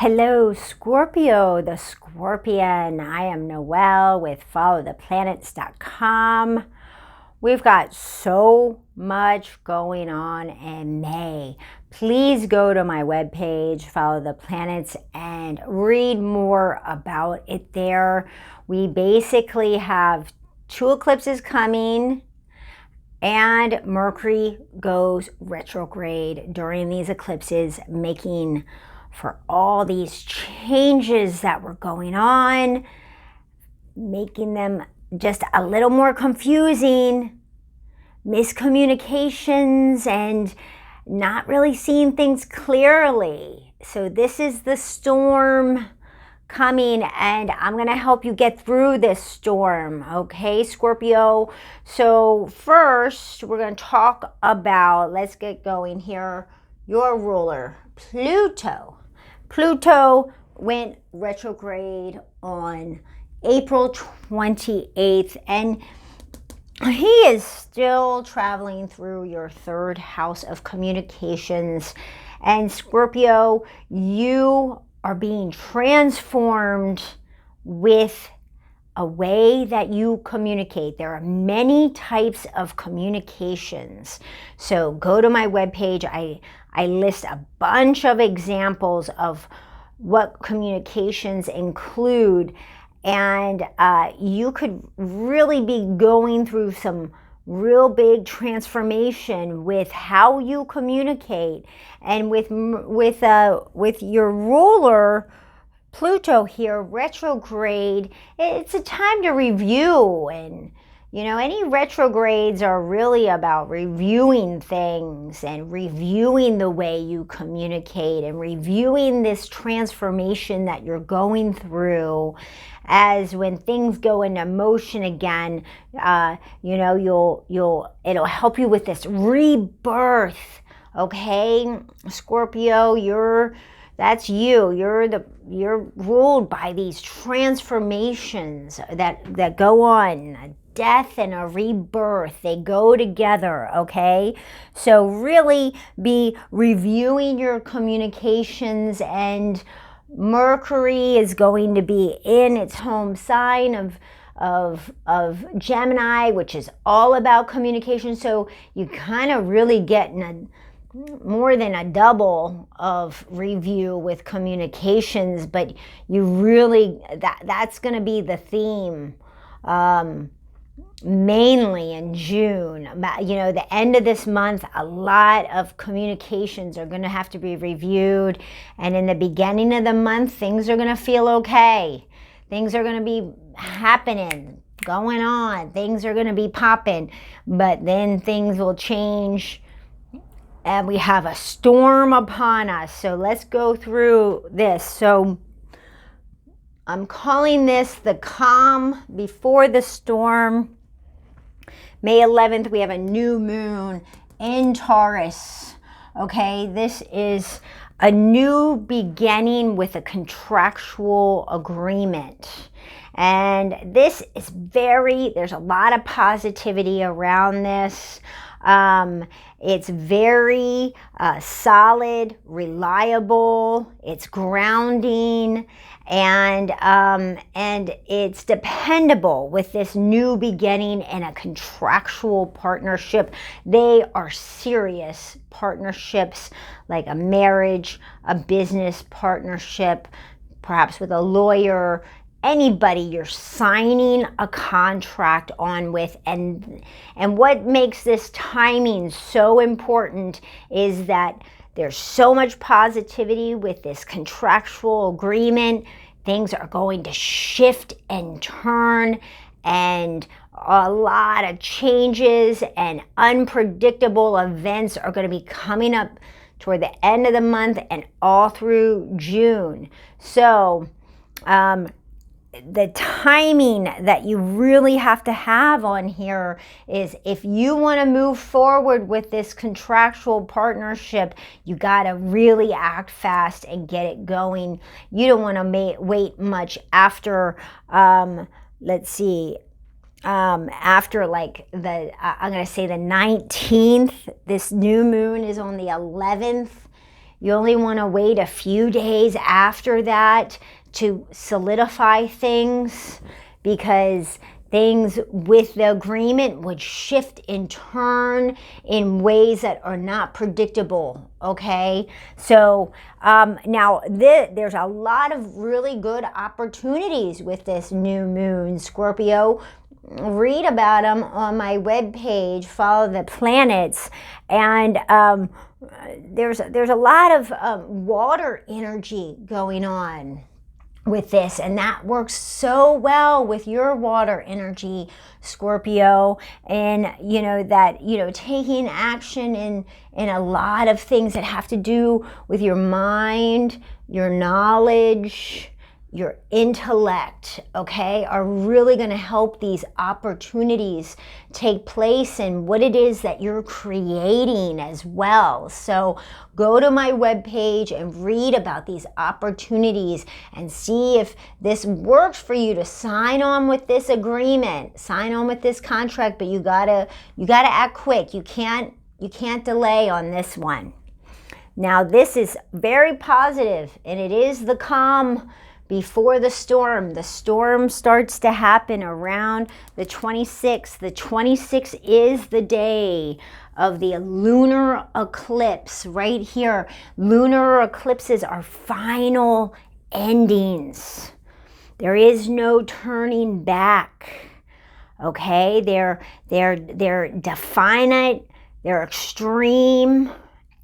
Hello, Scorpio the Scorpion. I am Noelle with followtheplanets.com. We've got so much going on in May. Please go to my webpage, Follow the Planets, and read more about it there. We basically have 2 eclipses coming, and Mercury goes retrograde during these eclipses, making for all these changes that were going on, making them just a little more confusing, miscommunications, and not really seeing things clearly. So this is the storm coming, and I'm going to help you get through this storm, okay, Scorpio? So first, we're going to talk about, let's get going here, your ruler, Pluto. Pluto went retrograde on April 28th, and he is still traveling through your 3rd house of communications. And Scorpio, you are being transformed with a way that you communicate. There are many types of communications. So go to my webpage. I list a bunch of examples of what communications include, and you could really be going through some real big transformation with how you communicate. And with your ruler Pluto here retrograde, it's a time to review. And any retrogrades are really about reviewing things and reviewing the way you communicate and reviewing this transformation that you're going through. As when things go into motion again, it'll help you with this rebirth. Okay, Scorpio, that's you. You're ruled by these transformations that go on. A death and a rebirth, they go together, okay? So really be reviewing your communications, and Mercury is going to be in its home sign of Gemini, which is all about communication. So you kind of really get more than a double of review with communications, but you really, that's going to be the theme mainly in June. The end of this month, a lot of communications are going to have to be reviewed, and in the beginning of the month, things are going to feel okay. Things are going to be happening, going on, things are going to be popping, but then things will change, and we have a storm upon us. So let's go through this. So I'm calling this the calm before the storm. May 11th, we have a new moon in Taurus. Okay, this is a new beginning with a contractual agreement. And this is there's a lot of positivity around this. It's very solid, reliable, it's grounding, and it's dependable with this new beginning and a contractual partnership. They are serious partnerships, like a marriage, a business partnership, perhaps with a lawyer, anybody you're signing a contract on with. And what makes this timing so important is that there's so much positivity with this contractual agreement. Things are going to shift and turn, and a lot of changes and unpredictable events are going to be coming up toward the end of the month and all through June. So the timing that you really have to have on here is, if you want to move forward with this contractual partnership, you got to really act fast and get it going. You don't want to wait much after, after like I'm going to say the 19th. This new moon is on the 11th. You only want to wait a few days after that to solidify things, because things with the agreement would shift and turn in ways that are not predictable, okay? So now there's a lot of really good opportunities with this new moon, Scorpio. Read about them on my webpage, Follow the Planets, and there's a lot of water energy going on with this, and that works so well with your water energy, Scorpio. And taking action in a lot of things that have to do with your mind, your knowledge, your intellect, okay, are really going to help these opportunities take place and what it is that you're creating as well. So go to my webpage and read about these opportunities and see if this works for you to sign on with this agreement, sign on with this contract, but you gotta act quick. You can't delay on this one. Now this is very positive, and it is the calm before the storm. The storm starts to happen around the 26th. The 26th is the day of the lunar eclipse right here. Lunar eclipses are final endings. There is no turning back. Okay, they're definite, they're extreme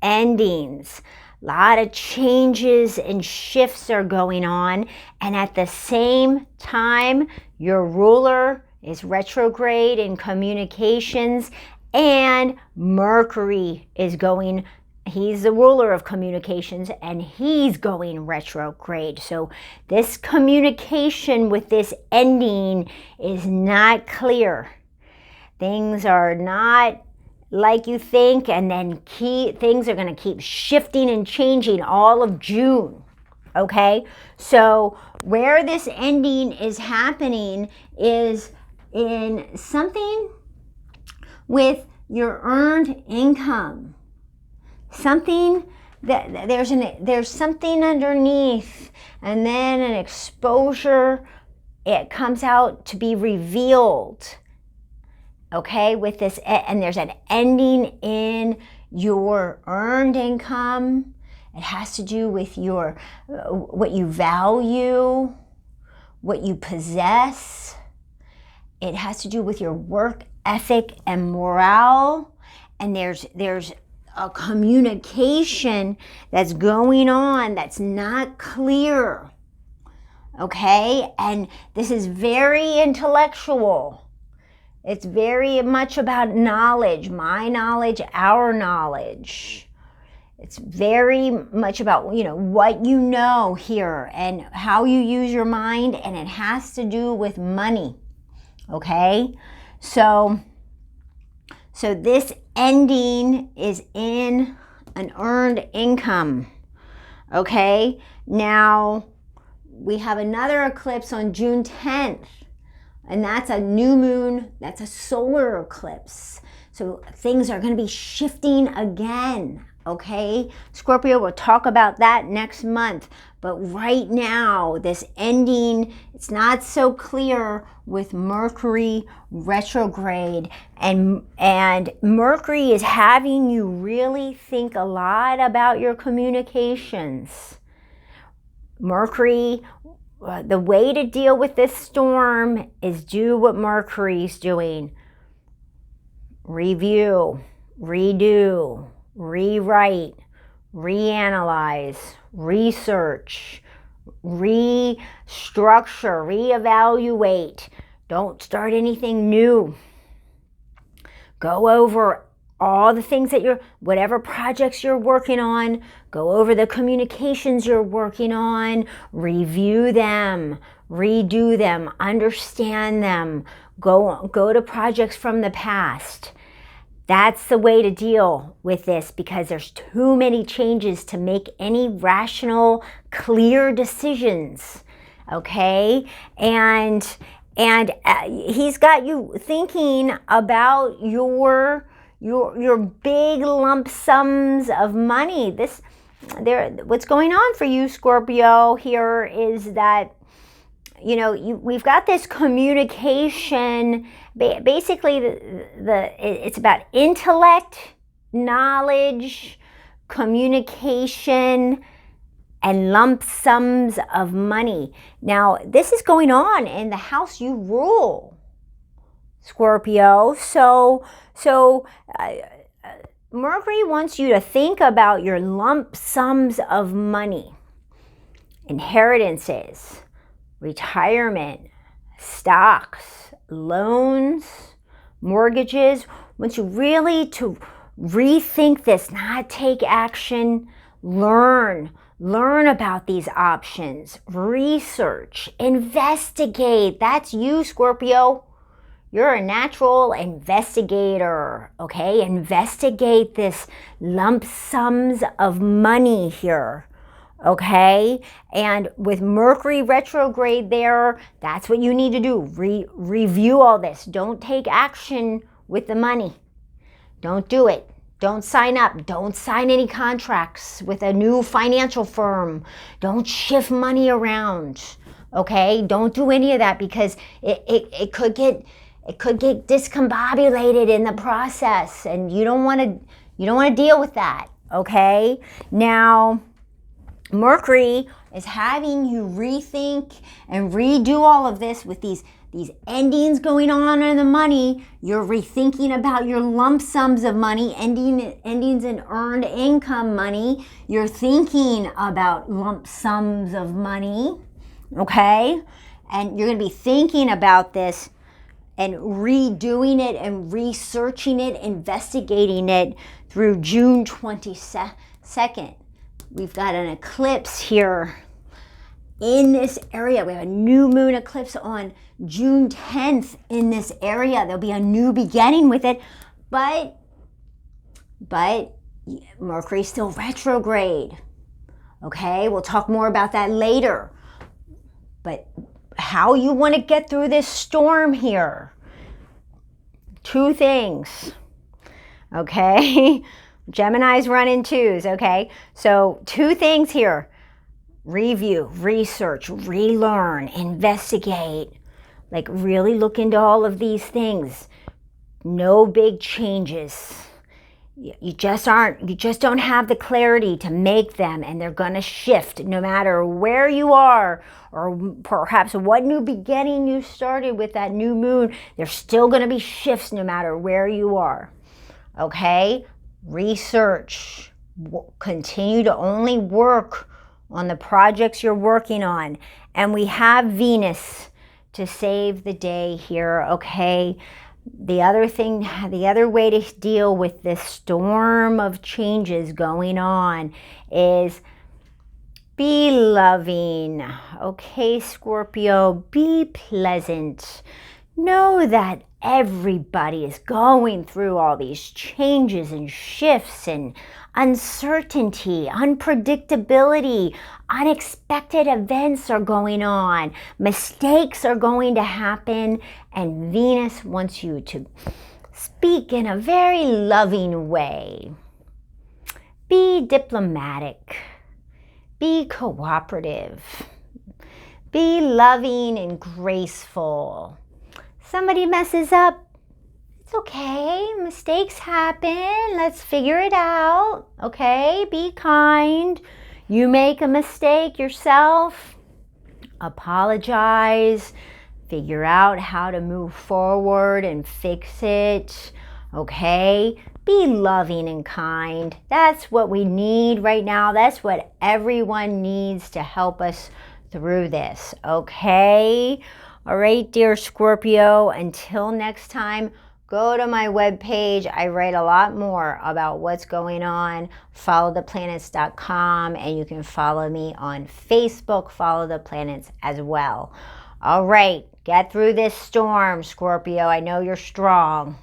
endings. A lot of changes and shifts are going on, and at the same time, your ruler is retrograde in communications, and Mercury is going, he's the ruler of communications, and he's going retrograde. So this communication with this ending is not clear. Things are not like you think, and then things are going to keep shifting and changing all of June, okay? So where this ending is happening is in something with your earned income. Something that there's something underneath, and then an exposure, it comes out to be revealed. Okay, with this, and there's an ending in your earned income. It has to do with your what you value, what you possess. It has to do with your work ethic and morale. And there's a communication that's going on that's not clear. Okay, and this is very intellectual. It's very much about knowledge, my knowledge, our knowledge. It's very much about, what you know here and how you use your mind, and it has to do with money, okay? So this ending is in an earned income, okay? Now, we have another eclipse on June 10th. And that's a new moon, that's a solar eclipse. So things are going to be shifting again, okay? Scorpio, we'll talk about that next month. But right now, this ending, it's not so clear with Mercury retrograde. And Mercury is having you really think a lot about your communications. Mercury, the way to deal with this storm is do what Mercury's doing. Review, redo, rewrite, reanalyze, research, restructure, reevaluate. Don't start anything new. Go over all the things that whatever projects you're working on, go over the communications you're working on, review them, redo them, understand them, go to projects from the past. That's the way to deal with this, because there's too many changes to make any rational, clear decisions, okay? And he's got you thinking about your big lump sums of money. what's going on for you, Scorpio, here is that, you know, we've got this communication. Basically, it's about intellect, knowledge, communication, and lump sums of money. Now, this is going on in the house you rule, Scorpio. So Mercury wants you to think about your lump sums of money, inheritances, retirement, stocks, loans, mortgages. Wants you really to rethink this, not take action, learn about these options, research, investigate. That's you, Scorpio. You're a natural investigator, okay? Investigate this lump sums of money here, okay? And with Mercury retrograde there, that's what you need to do. Review all this. Don't take action with the money. Don't do it. Don't sign up. Don't sign any contracts with a new financial firm. Don't shift money around, okay? Don't do any of that, because it could get discombobulated in the process, and you don't want to deal with that, okay? Now, Mercury is having you rethink and redo all of this with these endings going on in the money. You're rethinking about your lump sums of money, endings in earned income money. You're thinking about lump sums of money, okay? And you're going to be thinking about this and redoing it and researching it, investigating it through June 22nd. We've got an eclipse here in this area. We have a new moon eclipse on June 10th in this area. There'll be a new beginning with it, but Mercury's still retrograde. Okay, we'll talk more about that later. But how you want to get through this storm here. Two things. Okay, Gemini's running twos. Okay, so two things here. Review, research, relearn, investigate. Like really look into all of these things. No big changes. You just don't have the clarity to make them, and they're going to shift no matter where you are, or perhaps what new beginning you started with that new moon. There's still going to be shifts no matter where you are. Okay? Research. Continue to only work on the projects you're working on. And we have Venus to save the day here, okay? The other way to deal with this storm of changes going on is be loving, okay, Scorpio? Be pleasant. Know that everybody is going through all these changes and shifts and uncertainty, unpredictability, unexpected events are going on, mistakes are going to happen, and Venus wants you to speak in a very loving way. Be diplomatic. Be cooperative. Be loving and graceful. Somebody messes up, it's okay. Mistakes happen. Let's figure it out. Okay? Be kind. You make a mistake yourself, apologize. Figure out how to move forward and fix it. Okay? Be loving and kind. That's what we need right now. That's what everyone needs to help us through this. Okay? All right, dear Scorpio, until next time, go to my webpage. I write a lot more about what's going on. Followtheplanets.com, and you can follow me on Facebook, Follow the Planets as well. All right, get through this storm, Scorpio. I know you're strong.